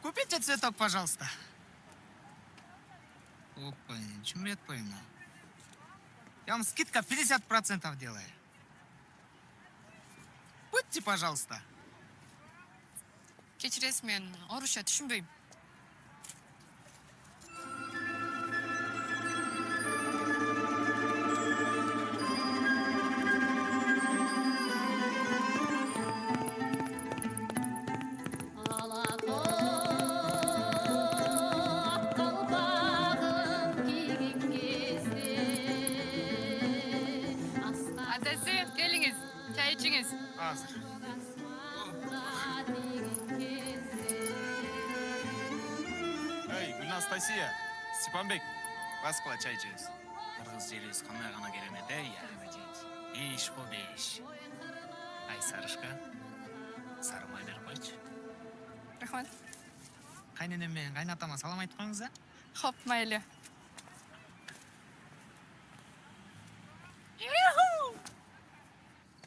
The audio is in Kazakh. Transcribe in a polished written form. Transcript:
Купите цветок, пожалуйста. Опа, чумрет поймал. Я вам скидка 50% делаю. Будьте, пожалуйста. Кечиресиз, мен орусча түшүнбөйм. Атасы, келиңиз, чай ичиңиз. Азыр. Эй, Гүлнастасия, Степанбек, басқыла чай ішеміз. Кыргыз жерибиз кандай гана керемет, я. Беш по беш. Ай, сарышка. Сарымай берип койчу. Рахмат. Кайненем менен кайнатама салам айтып коюңуз, а? Хоп, майлы.